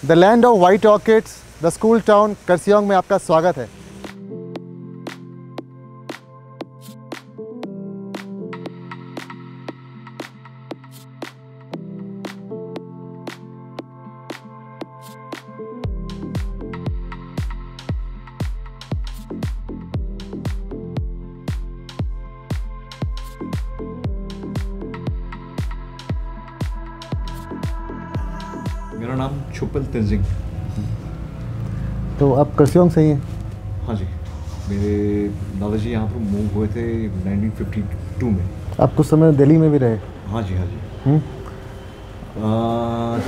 The land of white orchids, the school town Kurseong में आपका स्वागत है। मेरा नाम छुपल तेंजिंग। तो आप कर्सियोंग से ही हैं? हाँ जी, मेरे दादाजी यहाँ पर मूव हुए थे 1952 में। आप कुछ समय दिल्ली में भी रहे? हाँ जी, हाँ जी।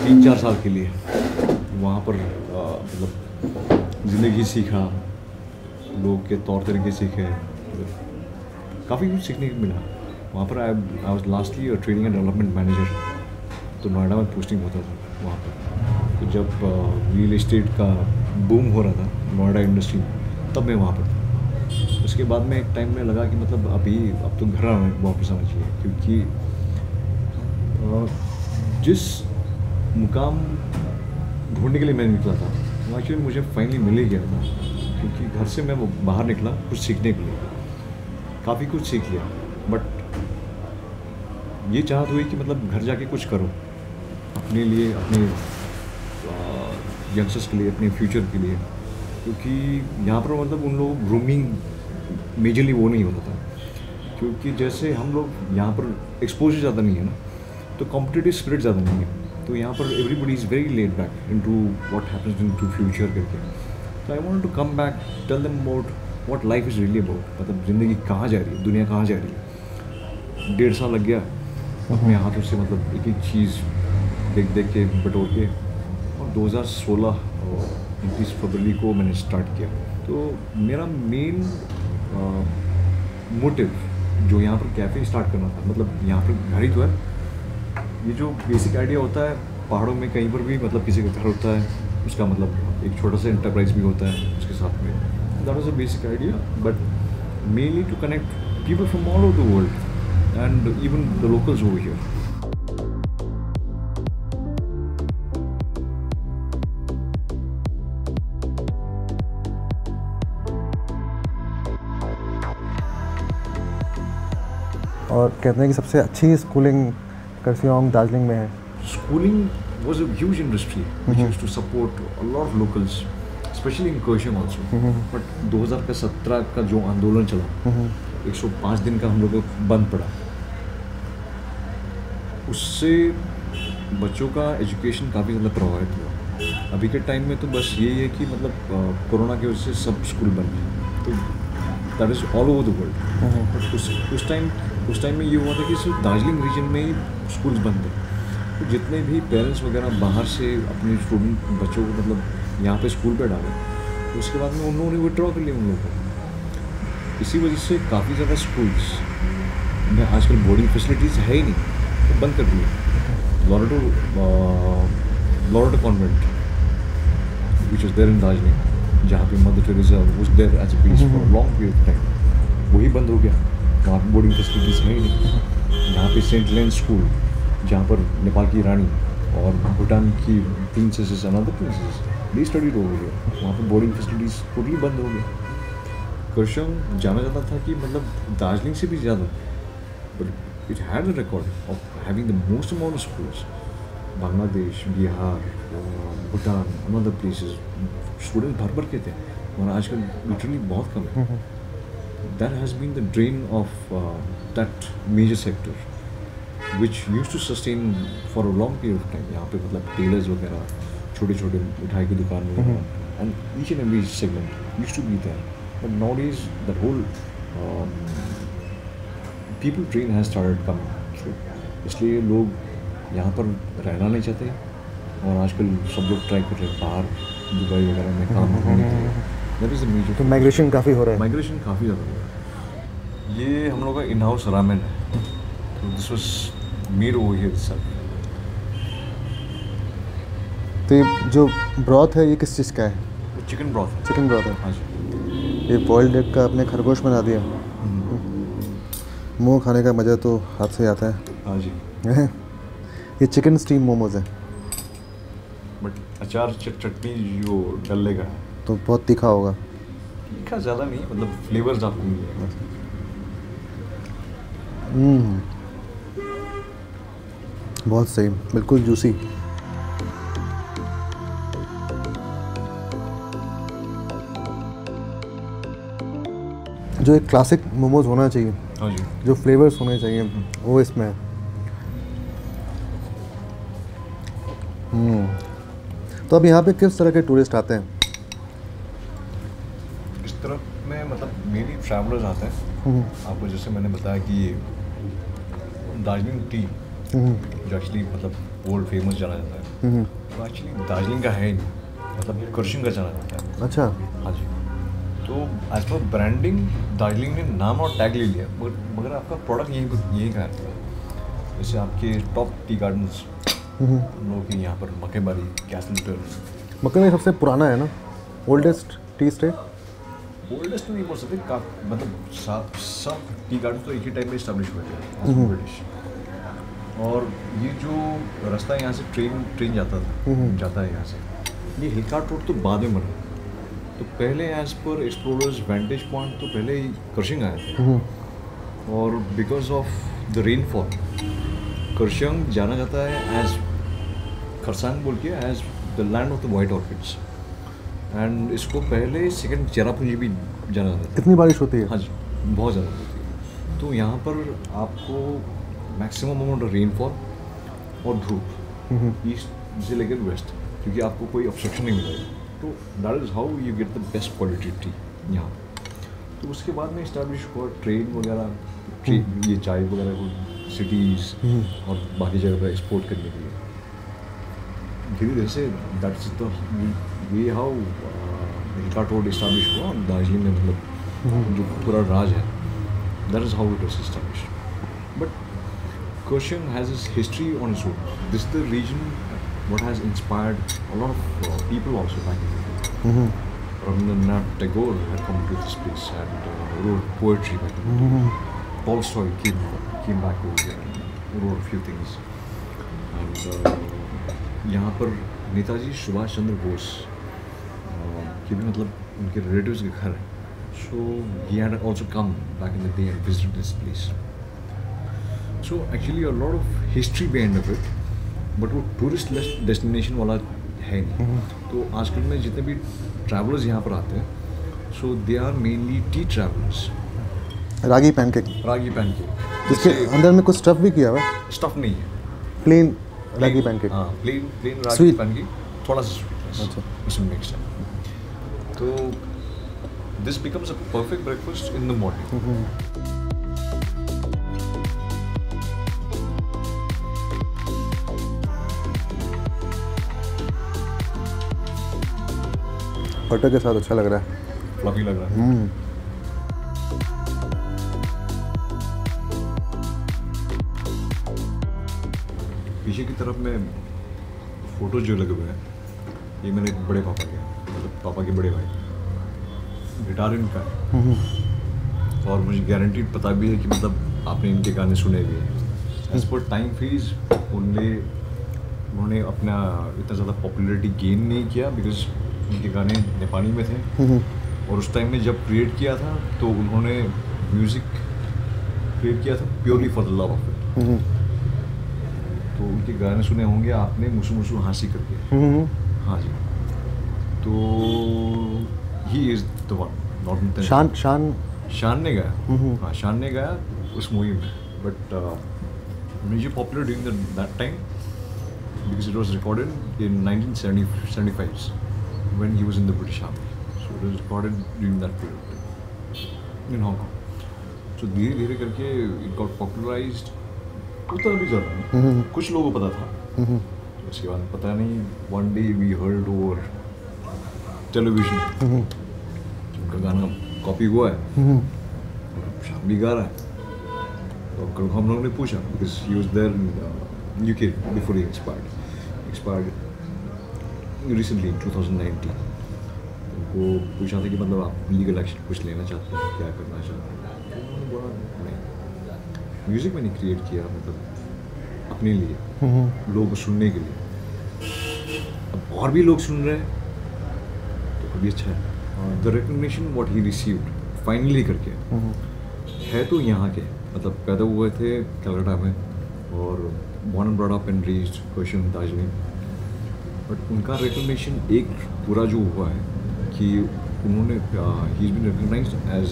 3-4 साल के लिए वहाँ पर मतलब ज़िंदगी सीखा, लोग के तौर तरीके सीखे, काफ़ी कुछ सीखने को मिला वहाँ पर। I was lastly training and development manager, तो नोएडा में पोस्टिंग होता था वहाँ पर। तो जब रियल एस्टेट का बूम हो रहा था नोएडा इंडस्ट्री में, तब मैं वहाँ पर था। उसके बाद में एक टाइम में लगा कि मतलब अब तो घर वापस आना चाहिए, क्योंकि जिस मुकाम ढूंढने के लिए मैं निकला था वो एक्चुअली मुझे फाइनली मिल ही गया था। क्योंकि घर से मैं बाहर निकला कुछ सीखने के लिए, काफ़ी कुछ सीख लिया, बट ये चाहत हुई कि मतलब घर जाके कुछ करो अपने लिए, अपने यंगस्टर्स के लिए, अपने फ्यूचर के लिए। क्योंकि यहाँ पर मतलब उन लोग ग्रूमिंग मेजरली वो नहीं होता था, क्योंकि जैसे हम लोग यहाँ पर एक्सपोजर ज़्यादा नहीं है ना, तो कॉम्पिटिटिव स्पिरिट ज़्यादा नहीं है। तो यहाँ पर everybody is very laid back into what happens into future करके। तो I want to come back, tell them about what life is really about, मतलब ज़िंदगी कहाँ जा रही है, दुनिया कहाँ जा रही है। 1.5 साल लग गया अपने हाथों से मतलब एक एक चीज़ देख देख के बटोर के, और 2016 29 फरवरी को मैंने स्टार्ट किया। तो मेरा मेन मोटिव जो यहाँ पर कैफ़े स्टार्ट करना था, मतलब यहाँ पर घर ही तो है, ये जो बेसिक आइडिया होता है पहाड़ों में कहीं पर भी, मतलब किसी का घर होता है, उसका मतलब एक छोटा सा एंटरप्राइज भी होता है उसके साथ में। That was a basic idea, but mainly to connect people from all over the world and even the locals over here. और कहते हैं कि सबसे अच्छी स्कूलिंग कर्सियोंग दार्जिलिंग में है। Schooling was a huge industry which used to support a lot of locals, especially in Kurseong also. But 2017 का जो आंदोलन चला, 105 दिन का हम लोगों को बंद पड़ा, उससे बच्चों का एजुकेशन काफ़ी ज़्यादा प्रभावित हुआ। अभी के टाइम में तो बस यही है कि मतलब कोरोना की वजह से सब स्कूल बंद हैं, तो that is all over the world. उस टाइम में ये हुआ था कि सिर्फ दार्जिलिंग रीजन में ही स्कूल्स बंद थे। तो जितने भी पेरेंट्स वगैरह बाहर से अपने स्टूडेंट बच्चों को मतलब यहाँ पे स्कूल पे डाले, तो उसके बाद में उन लोगों ने विड्रॉ कर लिया उन लोगों को। इसी वजह से काफ़ी ज़्यादा स्कूल्स में आजकल बोर्डिंग फैसिलिटीज़ है ही नहीं, तो बंद कर दिए। Loreto convent which is there in Darjeeling, जहाँ पे Mother Teresa was there as a base for long period of time, वही बंद हो गया। वहाँ पर बोर्डिंग फैसिलिटीज़ है ही नहीं। यहाँ पे सेंट लेन स्कूल, जहाँ पर नेपाल की रानी और भूटान की princess, another princess they studied over here, वहाँ पर बोर्डिंग फैसिलिटीज़ टोटली बंद हो गई। कर्सियोंग जाना जाता था कि मतलब दार्जिलिंग से भी ज़्यादा, but it had a record of having the most amount of schools. Bangladesh, Bihar, Bhutan, another places students भर भर के थे, और आजकल लिटरली बहुत कम है। That has been the drain of that major sector, which used to sustain for a long period of time. यहाँ पे मतलब टेलर्स वगैरह, छोटे छोटे मिठाई की दुकान वगैरह, and each and every segment used to be there. But nowadays that whole people drain has started coming through. इसलिए लोग यहाँ पर रहना नहीं चाहते, और आजकल सब लोग ट्राई कर रहे हैं बाहर दुबई वगैरह में काम करने के लिए। That is the major. तो माइग्रेशन काफ़ी हो रहा है? माइग्रेशन काफ़ी ज़्यादा हो रहा है। ये हम लोग का इन हाउस रामेन है, तो this was made over here itself. तो ये जो ब्रॉथ है ये किस चीज़ का है? चिकन ब्रॉथ है। चिकन ब्रॉथ है। हाँ जी। ये बॉइल्ड एग का अपने खरगोश बना दिया। मोमो खाने का मज़ा तो हाथ से आता है। हाँ जी। ये चिकन स्टीम मोमोज है। बट अचार चटनी जो डल्ले का है, तो बहुत तीखा होगा। तीखा ज़्यादा नहीं, मतलब फ्लेवर्स आपको मिलेगा। बहुत सही, बिल्कुल जूसी। जो एक क्लासिक मोमोज होना चाहिए, हाँ जी, जो फ्लेवर्स होने चाहिए वो इसमें है। तो अब यहाँ पे किस तरह के टूरिस्ट आते हैं? इस तरफ में मतलब मेनली ट्रैवलर्स आते हैं। आपको जैसे मैंने बताया कि दार्जिलिंग टी जो एक्चुअली मतलब वर्ल्ड फेमस जाना जाता है, वो एक्चुअली दार्जिलिंग का है ही नहीं, मतलब कर्शियंग का जाना जाता है। अच्छा। हाँ जी, तो एज पर ब्रांडिंग दार्जिलिंग ने नाम और टैग ले लिया, मगर आपका प्रोडक्ट यही का है। जैसे आपके टॉप टी गार्डन्स लोगों के यहाँ पर मकेबारी, कैसलटन। मक्के सबसे पुराना है ना, ओल्डेस्ट टी स्टेट? ओल्डेस्ट नहीं बोल सकते, मतलब सब टी गार्डन तो एक ही टाइम में इस्टेब्लिश हुए थे ब्रिटिश। और ये जो रास्ता यहाँ से ट्रेन जाता है यहाँ से, ये हिलकाट रोड तो बाद में बना। तो पहले एज पर एक्सप्लोरर्स वेंटेज पॉइंट तो पहले ही कर्शियंग आए थे, और because of the rainfall Kurseong जाना जाता है एज खरसांग बोल के, as the land of the white orchids. And इसको पहले सेकंड चेरापूंजी भी जाना जाता है। इतनी बारिश होती है? हाँ जी, बहुत ज़्यादा होती है। तो यहाँ पर आपको मैक्सिमम अमाउंट ऑफ रेनफॉल और धूप ईस्ट से लेकर वेस्ट, क्योंकि आपको कोई ऑब्स्ट्रक्शन नहीं मिलेगा। तो that is how you get the best quality T यहाँ। तो उसके बाद में इस्टेब्लिश हुआ ट्रेन वगैरह, ये चाय वगैरह को सिटीज़ और बाकी जगह पर एक्सपोर्ट करने के लिए। धीरे धीरे से that's the way how Hill Cart road establish हुआ दार्जिलिंग में, मतलब जो पूरा राज है, that is how it was established. But Kurseong has its history on its own. This the region what has inspired a lot of people also back in the day. Rabindranath Tagore had come to this place and wrote poetry back in the day. Tolstoy came back over here and wrote a few things. And यहाँ पर नेताजी सुभाष चंद्र बोस के भी मतलब उनके relatives के घर हैं. So he had also come back in the day and visited this place. So actually a lot of history behind of it. But वो टूरिस्ट डेस्टिनेशन वाला है नहीं. तो आजकल में जितने भी ट्रैवलर्स यहाँ पर आते हैं, so they are mainly tea travellers. Ragi pancake. जिसके अंदर में कुछ स्टफ भी किया हुआ है? स्टफ नहीं है, प्लेन रागी पैनकेक. हाँ, प्लेन रागी पैनकेक, थोड़ा सा स्वीटनेस. अच्छा. उसमें मिक्स है. तो this becomes a perfect breakfast in the morning. Butter के साथ अच्छा लग रहा है, फ्लफी लग रहा है. पीछे की तरफ में फोटो जो लगे हुए हैं, ये मेरे बड़े पापा के, मतलब पापा के बड़े भाई, गिटार इनका है. और मुझे गारंटीड पता भी है कि मतलब आपने इनके गाने सुने भी हैं. एज पर टाइम फीस उन्होंने अपना इतना ज़्यादा पॉपुलैरिटी गेन नहीं किया, बिकॉज उनके गाने नेपाली में थे. और उस टाइम में जब क्रिएट किया था तो उन्होंने म्यूज़िक क्रिएट किया था purely for the love of it. तो उनके गाने सुने होंगे आपने, मुसु मुसु हंसी करके. हाँ जी. तो ही इज़ द वन. शान ने गाया. हाँ, शान ने गाया उस मूवी में. But music popular during that time because it was recorded in 1975 when he was in the British Army. So it was recorded during that period in Hong Kong. So धीरे धीरे करके it got popularized. उतना भी ज़्यादा कुछ लोगों को पता था. उसके बाद पता नहीं, one day we heard over television उनका गाना कॉपी हुआ है, शाम भी गा रहा है. तो कल हम लोगों ने पूछा because he was there in UK before he expired recently in 2019. उनको पूछा था कि मतलब आप लीगल एक्शन कुछ लेना चाहते हैं, क्या करना चाहते हैं. तो उन्होंने बोला नहीं, म्यूज़िक मैंने क्रिएट किया मतलब अपने लिए, लोगों को सुनने के लिए. अब और भी लोग सुन रहे हैं तो भी अच्छा है। The recognition what he received finally करके है तो यहाँ के, मतलब पैदा हुए थे कलकत्ता में और born and brought up and raised question Darjeeling, but उनका रिकग्निशन एक पूरा जो हुआ है कि उन्होंने ही is been recognized as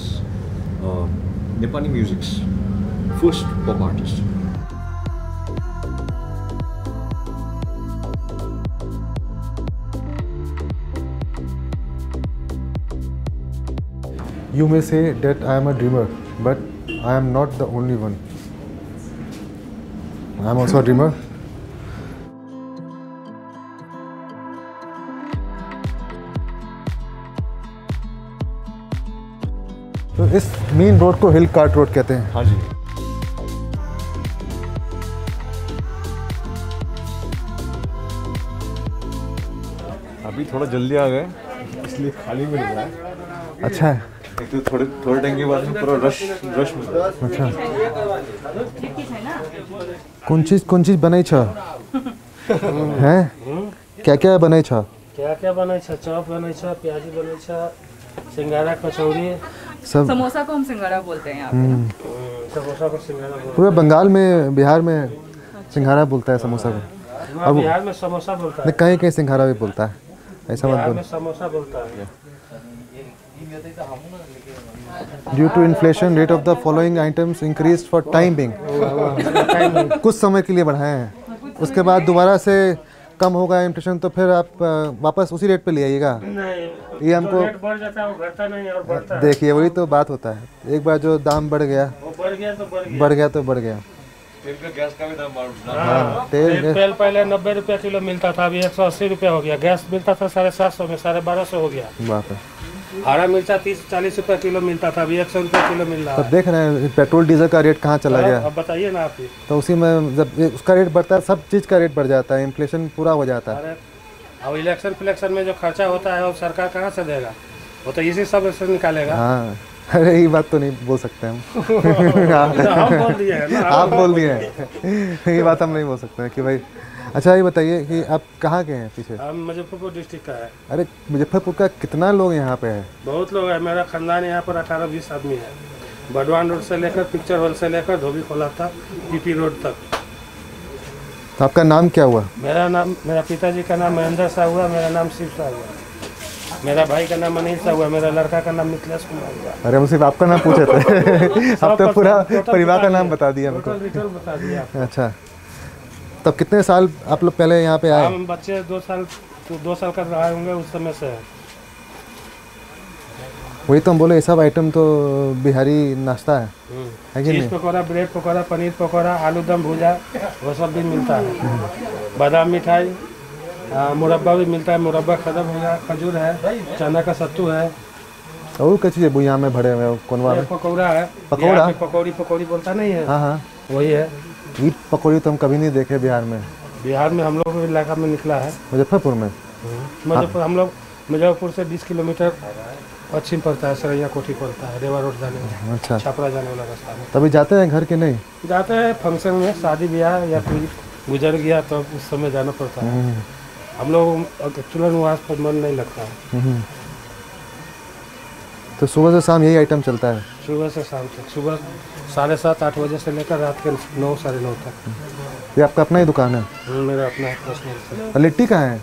Nepali music's first pop artist. You may say that I am a dreamer, but I am not the only one. I am also a dreamer. तो इस मेन रोड को हिल कार्ट रोड कहते हैं। हाँ जी। अभी थोड़ा जल्दी आ गए इसलिए खाली मिल रहा है। अच्छा है। एक तो थोड़े टाइम के बाद में पूरा रश मिल रहा है। अच्छा कौन चीज बनै छ हैं? क्या क्या बनै छ? क्या बनै छ? चॉप बनै छ, प्याजी बनै छ, सिंगारा, कचौड़ी, सब। समोसा को हम सिंगारा बोलते हैं यहाँ पे। समोसा को सिंगारा बोलते पूरे बंगाल में, बिहार में सिंघाड़ा बोलता है समोसा को। हैं। अब बिहार में समोसा बोलता है, नहीं, कहीं कहीं सिंघाड़ा भी बोलता है, ऐसा मत बिहार बोलो। में समोसा बोलता है। Due to inflation rate of the following items increase for time being. कुछ समय के लिए बढ़ाए हैं, उसके बाद दोबारा से कम होगा इन्फ्लेशन तो फिर आप वापस उसी रेट पे ले आइएगा। नहीं, ये हमको रेट बढ़ जाता है, वो घटता नहीं है और बढ़ता है। देखिए वही तो बात होता है, एक बार जो दाम बढ़ गया वो बढ़ गया तो बढ़ गया। बढ़ गया तो बढ़ गया। तेल का गैस का भी दाम बढ़ रहा है। हाँ, तेल तेल पहले 90 रुपया किलो मिलता था, अभी 180 रुपया हो गया। गैस मिलता था 750 में, 1250 हो गया। बाप है। हरा मिर्चा 30-40 रुपया किलो मिलता था, अभी 100 रुपया किलो मिल रहा तब है। देख रहे हैं पेट्रोल डीजल का रेट कहाँ चला गया। अब बताइए ना आप ही। तो उसी में जब उसका रेट बढ़ता है सब चीज़ का रेट बढ़ जाता है, इन्फ्लेशन पूरा हो जाता है। अरे अब इलेक्शन फिलेक्शन में जो खर्चा होता है वो सरकार कहाँ से देगा? वो तो इसी सब से निकालेगा। हाँ, अरे ये बात तो नहीं बोल सकते हम। हम बोल दिए हैं ना, आप बोल दिए हैं, ये बात हम नहीं बोल सकते हैं कि भाई। अच्छा ये बताइए कि आप कहाँ के हैं पीछे? हम मुजफ्फरपुर डिस्ट्रिक्ट का है। अरे मुजफ्फरपुर का कितना लोग यहाँ पे है? बहुत लोग हैं, मेरा खानदान यहाँ पर 18-20 आदमी है। बडवान रोड से लेकर पिक्चर हॉल से लेकर धोबी खोला था पीपी रोड तक। तो आपका नाम क्या हुआ? मेरा पिताजी का नाम महेंद्र शाह हुआ, मेरा नाम शिव शाह हुआ, मेरा भाई का नाम अनिल शाह हुआ, मेरा लड़का का नाम मिथिलेश कुमार हुआ। अरे हम सिर्फ आपका नाम पूछे थे। अब तो पूरा परिवार का नाम बता दिया हमको। डिटेल बता दिया। अच्छा, तब कितने साल आप लोग पहले यहाँ पे आए? हम बच्चे 2 साल कर रहे होंगे उस समय से। वही तो हम बोले, ये सब आइटम तो बिहारी नाश्ता है कि चीज़ नहीं? पकौड़ा, ब्रेड पकौड़ा, पनीर पकौड़ा, आलू दम भुजा, वो सब भी मिलता है। बादाम मिठाई, मुरब्बा भी मिलता है। मुरब्बा खत्म हो गया, खजूर है, चना का सत्तू है। और क्या चीज़ है बुनिया में भरे हुए कोनवा में? पकौड़ा है। पकौड़ा? बिहार में पकौड़ी बोलता नहीं है? हाँ हाँ, वही है। ईट पकौड़ी तो हम कभी नहीं देखे बिहार में। बिहार में हम लोग इलाका में निकला है। मुजफ्फरपुर में? हम लोग मुजफ्फरपुर से 20 किलोमीटर पश्चिम पड़ता है, सरैया कोठी पड़ता है, रेवा रोड जाने में, अच्छा, छपरा जाने वाला रास्ता में। तभी जाते हैं घर के? नहीं जाते हैं फंक्शन में, शादी ब्याह या फिर गुजर गया तो उस समय जाना पड़ता है। हम लोग तुरंत वहाँ पर मन नहीं लगता है। तो सुबह से शाम यही आइटम चलता है? सुबह से शाम तक, सुबह 7:30-8 बजे से लेकर रात के 9-9:30 तक। ये आपका अपना ही दुकान है? मेरा अपना पर्सनल। और लिट्टी कहाँ है?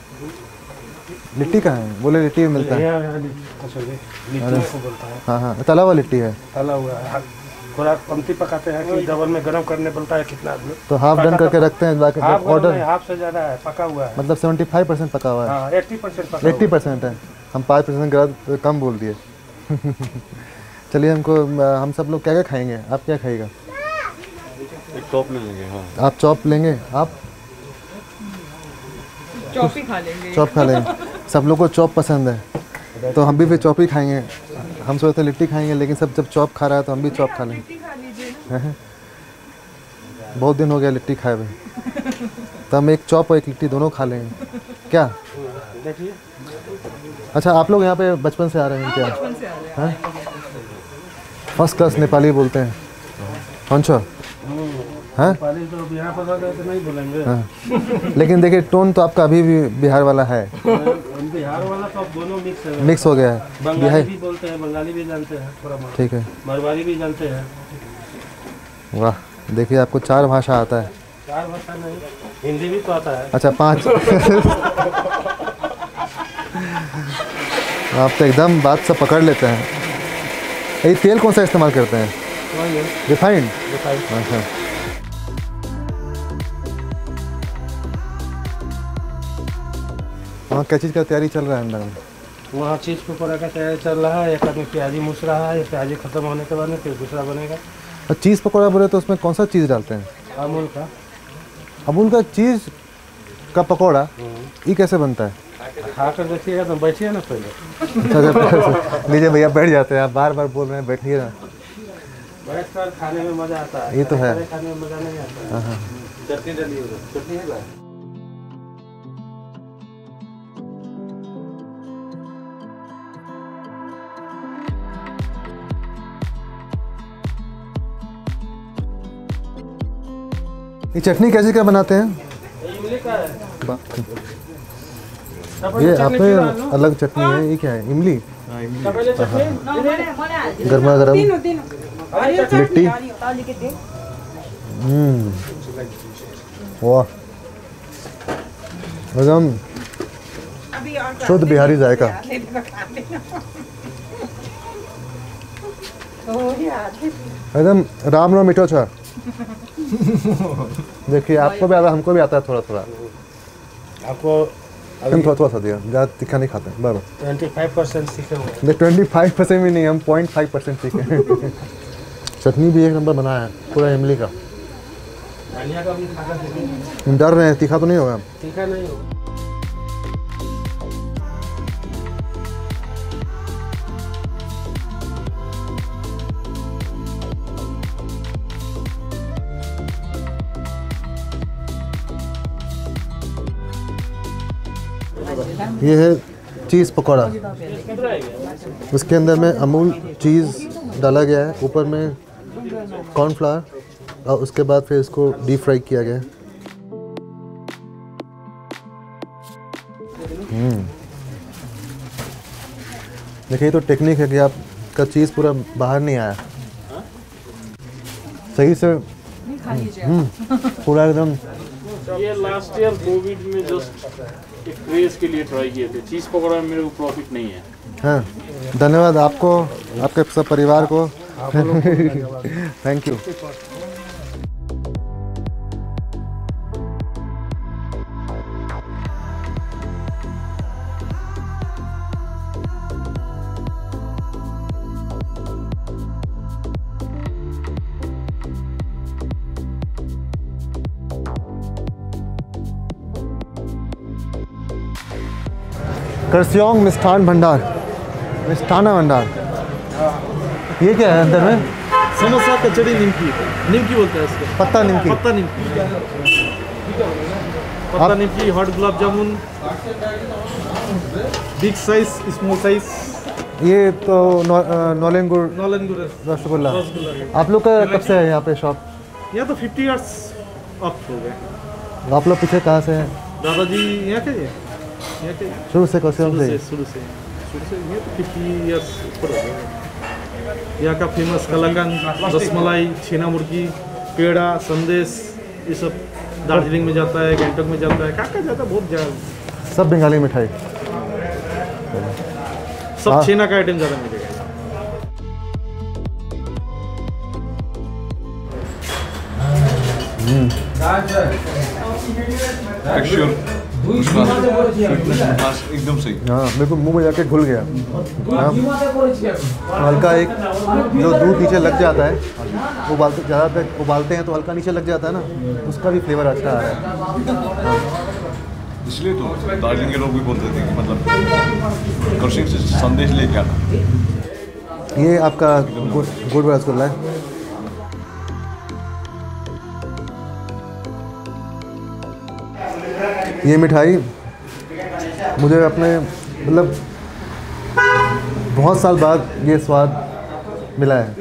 लिट्टी कहाँ है? बोले लिट्टी भी मिलता है। लिट्टी को बोलता है। हाँ हाँ, तला हुआ लिट्टी है। तला हुआ है, थोड़ा कमती पकाते हैं कि डबल में गर्म करने बोलता है कितना आदमी। तो हाफ डन करके रखते हैं बाकी ऑर्डर? हाफ से ज़्यादा है, पका हुआ है। मतलब 75% पका हुआ है? हाँ, 80% पका 80% है। हम 5% कम बोल दिए। चलिए, हम सब लोग क्या क्या खाएंगे? आप क्या खाएगा? एक टॉप ले लेंगे। हाँ, आप चॉप लेंगे? आप चॉप ही खा लेंगे। चॉप खा लेंगे? सब लोग को चॉप पसंद है तो हम भी फिर चॉप ही खाएंगे। हम सोचते लिट्टी खाएंगे, लेकिन सब जब चॉप खा रहा है तो हम भी चॉप खा लेंगे। बहुत दिन हो गया लिट्टी खाए हुए, तो हम एक चॉप और एक लिट्टी दोनों खा लेंगे क्या? देखिए। अच्छा, आप लोग यहाँ पे बचपन से आ रहे हैं क्या? बचपन से आ रहे हैं। फर्स्ट क्लास नेपाली बोलते हैं। कौन सा हाँ नेपाली तो बिहार पता गए तो नहीं बोलेंगे। हाँ। लेकिन देखिए टोन तो आपका अभी भी बिहार वाला है, बिहार वाला तो अब दोनों मिक्स हो गया है। बंगाली भी बोलते हैं, बंगाली भी जानते हैं थोड़ा बहुत, ठीक है, मारवाड़ी भी जानते हैं। वाह देखिए आपको 4 भाषा आता है। 4 भाषा नहीं, हिंदी भी तो आता है। अच्छा 5। आप तो एकदम बात सब पकड़ लेते हैं। ये तेल कौन सा इस्तेमाल करते हैं? रिफाइंड। अच्छा वहाँ क्या चीज़ का तैयारी चल रहा है अंदर में? वहाँ चीज़ पकौड़ा का तैयारी चल रहा है। एक आदमी प्याजी मूस रहा है, प्याजी खत्म होने के बाद में फिर दूसरा बनेगा। और चीज़ पकौड़ा बोले तो उसमें कौन सा चीज़ डालते हैं? अमूल का। अमूल का चीज़ का पकौड़ा, ये कैसे बनता है? खा कर देखिएगा तो बैठिए ना पहले। अच्छा लीजिए भैया बैठ जाते हैं, आप बार बार बोल रहे हैं बैठिए ना। बैठ कर खाने में मज़ा आता है। ये तो है। खाने में मज़ा नहीं आता है। चटनी डालिए, चटनी है ना। ये चटनी कैसे क्या बनाते हैं? इमली का है। ये आप में अलग चटनी है, ये क्या है? इमली, गर्मा गर्म लिट्टी। वाह एकदम शुद्ध बिहारी जायका। एकदम राम रो मीठो छा। देखिए आपको भी आता, हमको भी आता है थोड़ा थोड़ा। आपको हम थोड़ा थोड़ा सा दिया, ज़्यादा तीखा नहीं खाते हैं। बराबर 25% सीखे हुए हैं। नहीं 25% भी नहीं, हम 0.5% सीखे हैं। चटनी भी एक नंबर बनाया है, पूरा इमली का। धनिया का भी खाना सीखे। हम डर रहे हैं तीखा तो नहीं होगा? तीखा नहीं होगा। ये है चीज़ पकौड़ा। उसके अंदर में अमूल चीज़ डाला गया है, ऊपर में कॉर्नफ्लावर, और उसके बाद फिर इसको डीप फ्राई किया गया है। देखिए ये तो टेक्निक है कि आपका चीज़ पूरा बाहर नहीं आया, सही से पूरा एकदम। ये लास्ट ईयर कोविड में जस्ट एक क्रेज के लिए ट्राई किए थे। चीज़ पकौड़ा में मेरे को प्रॉफिट नहीं है। हाँ धन्यवाद आपको, आपके सब परिवार को। Thank you. करस्योंग मिष्ठान भंडार, मिष्ठाना भंडार। ये क्या है अंदर में? समोसा, कचौड़ी, निमकी। निमकी बोलते हैं इसको। पत्ता निमकी। पत्ता निमकी। पत्ता निमकी, hot gulab jamun, big size, small size. ये तो नौलन गुड़ नौलन गुड़ रसगुल्ला। आप लोग का कब से है यहाँ पे शॉप? यहाँ तो 50 इयर्स अप हो गए। आप लोग पीछे कहाँ से हैं? दादाजी यहाँ के शुरू से करस्योंग से? शुरू से ये तो 50 इयर्स ऊपर हो गए। यहाँ का फेमस कलाकंद, रसमलाई, छेना मुर्गी, पेड़ा, संदेश, ये सब दार्जिलिंग में जाता है, गैंगटॉक में जाता है, कहाँ जाता है, बहुत ज़्यादा। सब बंगाली मिठाई, सब छेना का आइटम ज़्यादा मिलेगा। एकदम सही। हाँ मेरे को मुंह में जाके घुल गया। हाँ, हल्का एक जो दूध नीचे लग जाता है, उबालते ज़्यादातर उबालते हैं तो हल्का नीचे लग जाता है ना, उसका भी फ्लेवर अच्छा आ रहा है। इसलिए तो दार्जिलिंग के लोग भी बोलते थे कि मतलब करस्योंग से संदेश लेके आना। ये आपका गुड़ रसगुल्ला है। ये मिठाई मुझे अपने मतलब बहुत साल बाद ये स्वाद मिला है।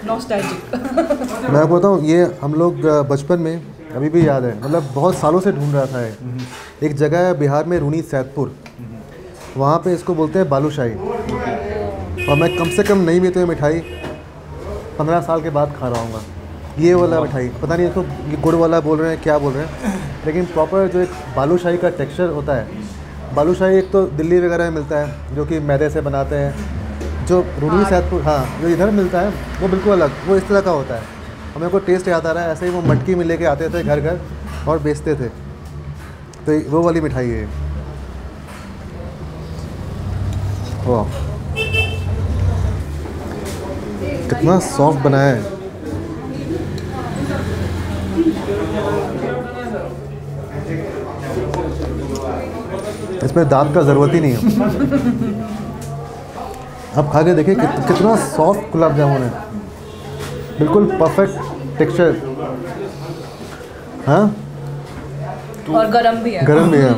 नॉस्टैल्जिक। मैं आपको बताऊँ, ये हम लोग बचपन में अभी भी याद है, मतलब बहुत सालों से ढूंढ रहा था ये। एक जगह है बिहार में, रूनी सैदपुर, वहाँ पे इसको बोलते हैं बालूशाही। और मैं कम से कम नहीं भी तो ये मिठाई 15 साल के बाद खा रहा हूँगा। ये वाला मिठाई पता नहीं इसको ये गुड़ वाला बोल रहे हैं क्या बोल रहे हैं, लेकिन प्रॉपर जो एक बालूशाही का टेक्सचर होता है। बालूशाही एक तो दिल्ली वगैरह में मिलता है जो कि मैदे से बनाते हैं, जो रूनी सैदपुर, हाँ, जो इधर मिलता है वो बिल्कुल अलग, वो इस तरह का होता है। और मेरे को टेस्ट याद आ रहा है, ऐसे ही वो मटकी में लेके आते थे घर घर और बेचते थे, तो वो वाली मिठाई है। वाह, कितना सॉफ्ट बनाया है। इसमें दांत का ज़रूरत ही नहीं है। अब खा के देखिए कितना सॉफ्ट गुलाब जामुन है, बिल्कुल परफेक्ट टेक्सचर। हाँ, और गरम भी है। गरम भी है।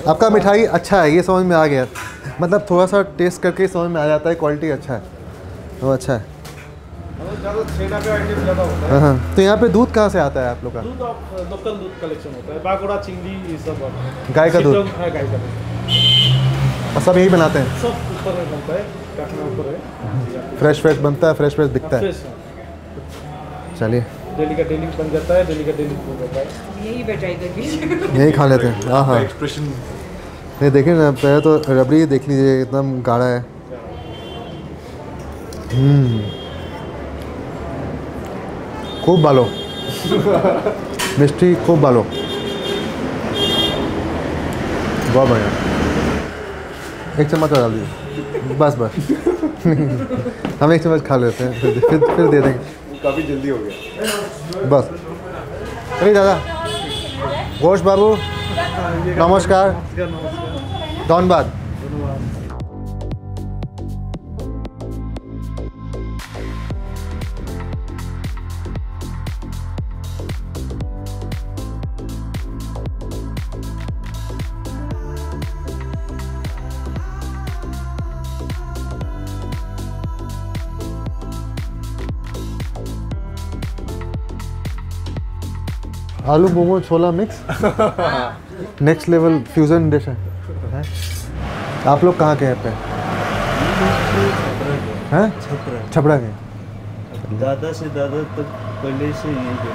आपका मिठाई अच्छा है, ये समझ में आ गया। मतलब थोड़ा सा टेस्ट करके समझ में आ जाता है क्वालिटी अच्छा है, वो अच्छा है। छेना का आइटम ज़्यादा होता है। हाँ, तो यहाँ पे दूध कहाँ से आता है आप लोग का? दूध लोकल दूध कलेक्शन होता है, बागोड़ा, चिंगली, ये सब। गाय का दूध? हाँ, गाय का दूध। और सब यही बनाते हैं? सब ऊपर में बनता है, काटना ऊपर है। फ्रेश फ्रेश बनता है, फ्रेश फ्रेश बिकता है। फ्रेश है। चलिए, डेली का डेली बन जाता है, डेली का डेली हो जाता है। यही पे ट्राई करके। यही खा लेते हैं। हाँ हाँ, एक्सप्रेशन ये देखिए ना, पहले तो रबड़ी देख लीजिए, एकदम गाढ़ा है। खूब बालो मिष्टी, खूब बालो, बहुत बढ़िया। एक चम्मच और डाल दीजिए, बस बस। हम एक चम्मच खा लेते हैं, फिर दे देंगे। काफ़ी जल्दी हो गया। बस चलिए दादा। घोष बाबू नमस्कार। धन्यवाद। आलू मोमो छोला mix next level fusion dish है। आप लोग कहाँ के हैं पे? हैं? छपरा के। दादा से दादा तक पहले से यहीं पे।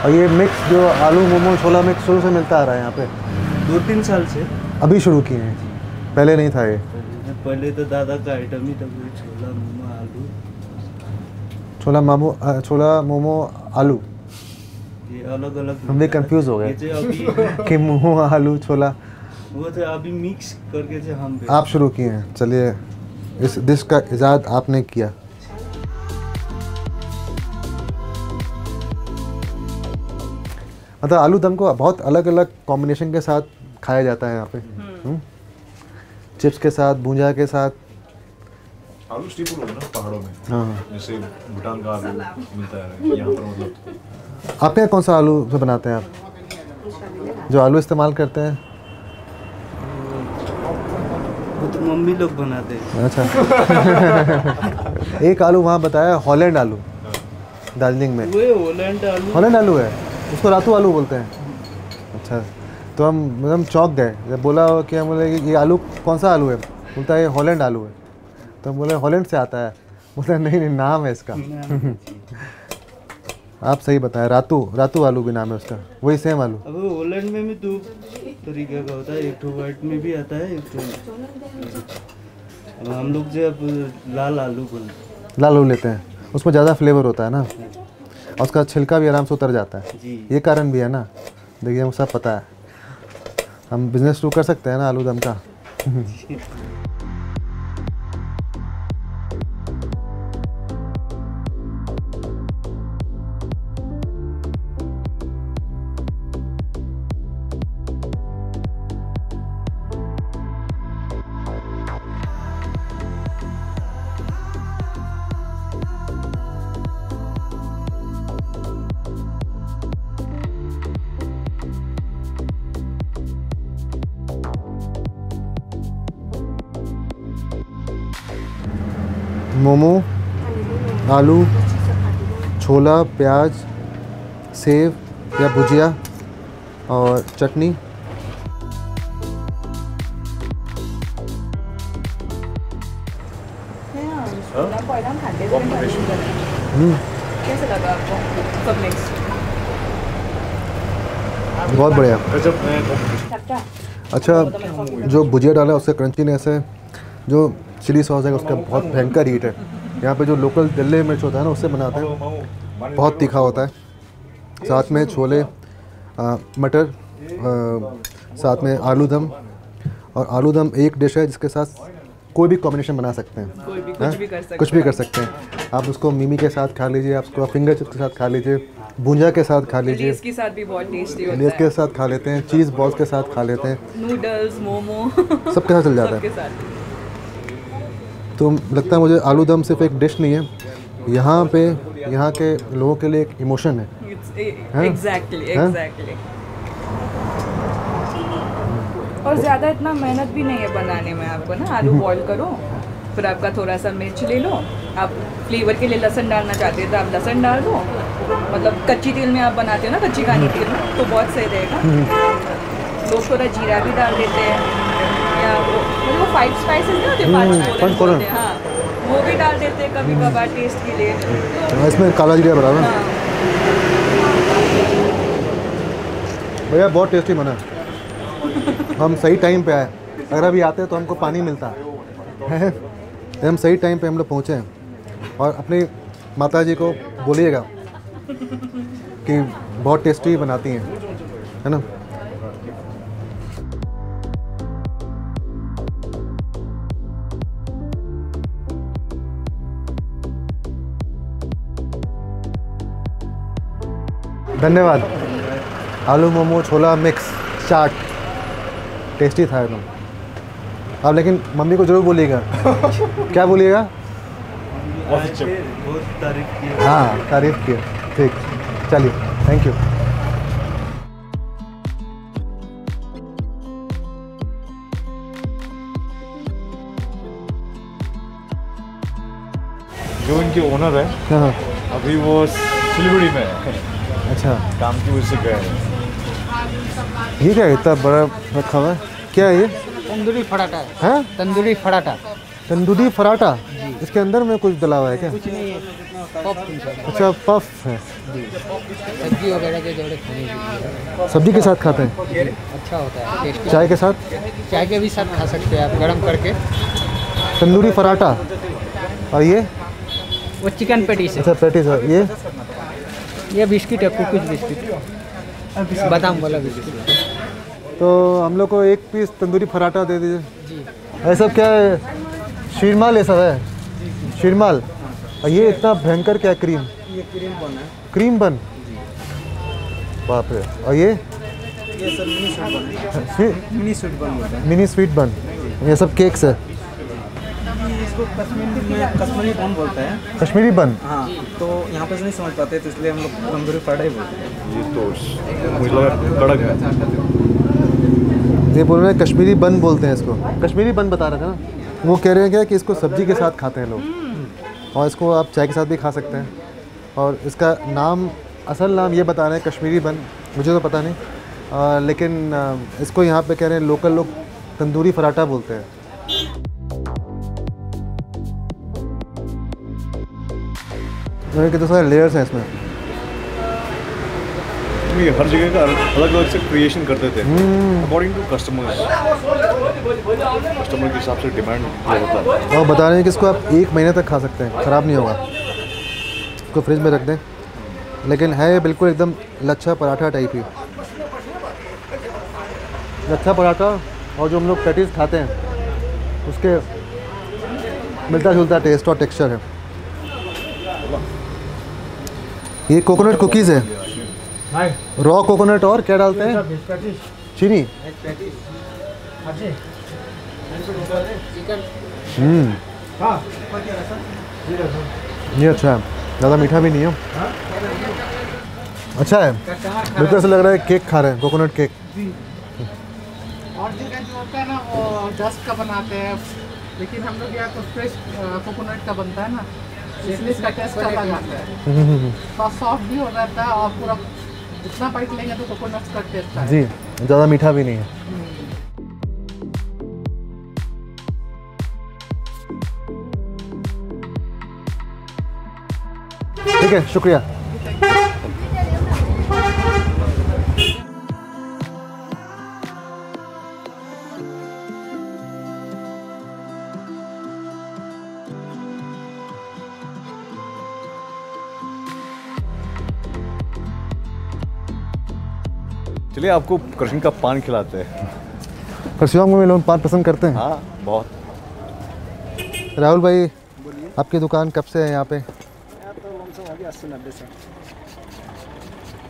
और ये मिक्स जो आलू मोमो छोला मिक्स शुरू से मिलता आ रहा है यहाँ पे? 2-3 साल से। अभी शुरू किए हैं, पहले नहीं था ये? पहले तो दादा का आइटम ही था, वही छोला मोमो आलू। छोला मोमो आलू, ये अलग अलग हम भी कंफ्यूज हो गए ये जो अभी कि मोमो आलू छोला। वो थे अभी मिक्स करके जो हम आप शुरू किए हैं। चलिए, इस डिश का इजाद आपने किया। मतलब आलू दम को बहुत अलग अलग कॉम्बिनेशन के साथ खाया जाता है यहाँ पे। चिप्स के साथ, भुंजा के साथ। आलू स्टीपल होता है ना पहाड़ों में, हाँ, जैसे भूटान का आलू मिलता है यहाँ पर। मतलब आपके यहाँ कौन सा आलू से बनाते हैं आप, जो आलू इस्तेमाल करते हैं? वो तो मम्मी लोग बनाते हैं। अच्छा। एक आलू वहाँ बताया, हॉलैंड आलू, दार्जिलिंग में। वो हॉलैंड आलू है, उसको रातू आलू बोलते हैं। अच्छा, तो हम चौंक गए जब बोला कि हम बोले ये आलू कौन सा आलू है, बोलता है ये हॉलैंड आलू है। तो हम बोले हॉलैंड से आता है, बोलते नहीं नहीं नाम है इसका। आप सही बताएं, रातू आलू भी नाम है उसका, वही सेम आलू। अब हॉलैंड में भी 2 तरीके का होता है, एक तो व्हाइट में भी आता है, एक तो अब हम लोग जो अब लाल आलू बोलते हैं। लाल आलू लेते हैं, उसमें ज़्यादा फ्लेवर होता है ना, और उसका छिलका भी आराम से उतर जाता है। जी। ये कारण भी है ना, देखिए हमको सब पता है, हम बिजनेस शुरू कर सकते हैं ना आलू दम का। मोमो, आलू, छोला, प्याज, सेव या भुजिया और चटनी। कैसे लगा आपको सब मिक्स? बहुत बढ़िया। चपटा। अच्छा, जो भुजिया डाला है उससे क्रंचीनेस है, जो चिली सॉस है उसका बहुत भयंकर हीट है। यहाँ पे जो लोकल दिल्ली मिर्च होता है ना उससे बनाते हैं, बहुत तीखा होता है। साथ में छोले, मटर, साथ में आलू दम। और आलू दम एक डिश है जिसके साथ कोई भी कॉम्बिनेशन बना सकते हैं, कोई भी कुछ भी कर सकते हैं। आप उसको मिमी के साथ खा लीजिए, आप उसको फिंगर चिप्स के साथ खा लीजिए, भुंजा के साथ खा लीजिए, लेस के साथ भी बहुत टेस्टी होता लेस है। के साथ खा लेते हैं, चीज़ बॉल्स के साथ खा लेते हैं, नूडल्स, मोमो सबके साथ चल जाता सबके है। साथ। तो लगता है मुझे आलू दम सिर्फ एक डिश नहीं है, यहाँ पे यहाँ के लोगों के लिए एक इमोशन है। एग्जैक्टली। और ज़्यादा इतना मेहनत भी नहीं है बनाने में। आपको ना आलू बॉईल करो, फिर आपका थोड़ा सा मिर्च ले लो, आप फ्लेवर के लिए लहसुन डालना चाहते हैं तो आप लहसुन डाल दो। मतलब कच्ची तेल में आप बनाते हो ना, कच्ची खानी तेल में, तो बहुत सही रहेगा। लोग थोड़ा जीरा भी डाल देते हैं, या वो 5 स्पाइसेस नहीं होते, 5 फोरन, हाँ वो भी डाल देते हैं कभी कभार टेस्ट के लिए। इसमें काला जीरा बड़ा ना। भैया बहुत टेस्टी बना है। हम सही टाइम पे आए, अगर अभी आते तो हमको पानी मिलता है। हम सही टाइम पे हम लोग पहुँचे हैं। और अपनी माता जी को बोलिएगा कि बहुत टेस्टी बनाती हैं, है ना। धन्यवाद। आलू मोमो, छोला मिक्स, चाट टेस्टी था एकदम। आप लेकिन मम्मी को ज़रूर बोलिएगा। क्या बोलिएगा? बहुत तारीफ की। हाँ तारीफ़ किया। ठीक, चलिए, थैंक यू। जो इनके ओनर है हाँ, अभी वो सिलीगुड़ी में है, अच्छा। काम की वजह से गए हैं। ये क्या है इतना बड़ा रखा हुआ है? क्या है ये? तंदूरी पराठा है। हाँ, तंदूरी पराठा। तंदूरी पराठा। इसके अंदर में कुछ डला हुआ है क्या? कुछ नहीं है, पफ। अच्छा, पफ है। सब्जी वगैरह के जोड़े खाने के लिए सब्जी के साथ खाते हैं? अच्छा होता है, टेस्टी। चाय के साथ? चाय के भी साथ खा सकते हैं आप, गरम करके। तंदूरी पराठा। और ये? वो चिकन पेटीस है। अच्छा, पैटीज है। ये बिस्किट है, कुकीज बिस्किट, बादाम वाला बिस्किट। तो हम लोग को एक पीस तंदूरी पराठा दे दीजिए। ऐसा क्या है? शीरमाल ये सब है? शीरमाल। और ये इतना भयंकर क्या? क्रीम? ये क्रीम बन है। क्रीम बन? बाप रे। और ये सर मिनी स्वीट बन है। मिनी स्वीट बन होता है। मिनी स्वीट बन। ये सब केक्स है। इसको कश्मीरी बन बोलते हैं। कश्मीरी बन? हाँ, तो यहाँ पे नहीं समझ पाते तो इसलिए हम लोग तंदूरी पराठा ही बोलते हैं। ये तो मुझे लगा कड़क है। ये बोल रहे हैं कश्मीरी बन बोलते हैं इसको। कश्मीरी बन बता रहे थे ना। वो कह रहे हैं क्या कि इसको सब्जी के साथ खाते हैं लोग, और इसको आप चाय के साथ भी खा सकते हैं। और इसका नाम, असल नाम ये बता रहे हैं कश्मीरी बन, मुझे तो पता नहीं। लेकिन इसको यहाँ पे कह रहे हैं लोकल लोग तंदूरी पराठा बोलते हैं। कितने सारे लेयर्स हैं इसमें। ये हर जगह का अलग अलग से क्रिएशन करते थे अकॉर्डिंग टू कस्टमर्स। कस्टमर के हिसाब से डिमांड होता है। और बता रहे हैं कि इसको आप 1 महीने तक खा सकते हैं, ख़राब नहीं होगा। इसको फ्रिज में रख दें। लेकिन है बिल्कुल एकदम लच्छा पराठा टाइप ही। लच्छा पराठा और जो हम लोग पैटीज खाते हैं उसके मिलता जुलता टेस्ट और टेक्सचर है। ये कोकोनट कुकीज़ है, रॉ कोकोनट। और क्या डालते हैं? चीनी। ये अच्छा है, ज़्यादा मीठा भी नहीं है, अच्छा है। बिल्कुल ऐसा लग रहा है केक खा रहे हैं, कोकोनट केक। और जो होता है ना वो 10 का बनाते हैं, लेकिन हम लोग यहाँ तो फ्रेश कोकोनट का बनता है ना, इसलिए इसका टेस्ट अलग आता है। थोड़ा सॉफ्ट भी हो जाता है और पूरा जितना बाइट लेंगे तो कोकोनट का टेस्ट है जी, ज़्यादा मीठा भी नहीं है। ठीक है, शुक्रिया। चलिए आपको कृष्ण का पान खिलाते हैं। कृषियों में लोग पान पसंद करते हैं। हाँ बहुत। राहुल भाई, आपकी दुकान कब से है यहाँ पे?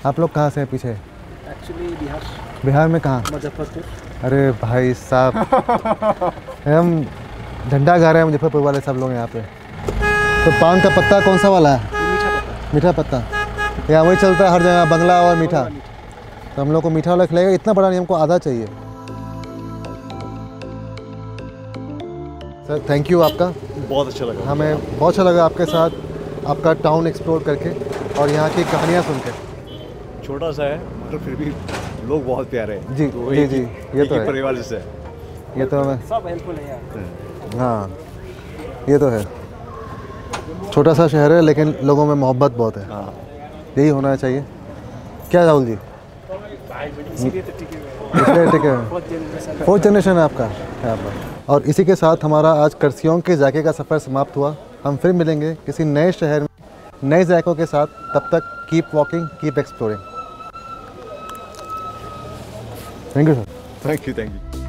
आप लोग कहाँ से हैं पीछे? एक्चुअली बिहार। बिहार में कहाँ? मुजफ्फरपुर। अरे भाई साहब, हम झंडा गा रहे हैं मुजफ्फरपुर वाले सब लोग यहाँ पे। तो पान का पत्ता कौन सा वाला है? मीठा पत्ता। यहाँ वही चलता है हर जगह, बंगला और मीठा। तो हम लोग को मीठा वाला खिलाएगा। इतना बड़ा नहीं, हमको आधा चाहिए। सर थैंक यू आपका, बहुत अच्छा लगा। हमें बहुत अच्छा लगा आपके साथ आपका टाउन एक्सप्लोर करके और यहाँ की कहानियाँ सुन के। छोटा सा है मगर फिर भी लोग बहुत प्यारे हैं। जी तो जी जी, ये तो है। परिवार जैसे है। ये तो हमें सब हेल्पफुल है यार। हाँ, ये तो है। छोटा सा शहर है लेकिन लोगों में मोहब्बत बहुत है। हाँ, यही होना चाहिए। क्या राहुल जी? इसीलिए तो टिके ठीक है, फोर्थ जनरेशन है आपका यहाँ पर। और इसी के साथ हमारा आज कर्सियोंग के जायके का सफ़र समाप्त हुआ। हम फिर मिलेंगे किसी नए शहर में नए जायकों के साथ। तब तक keep walking, keep exploring. Thank you sir. Thank you.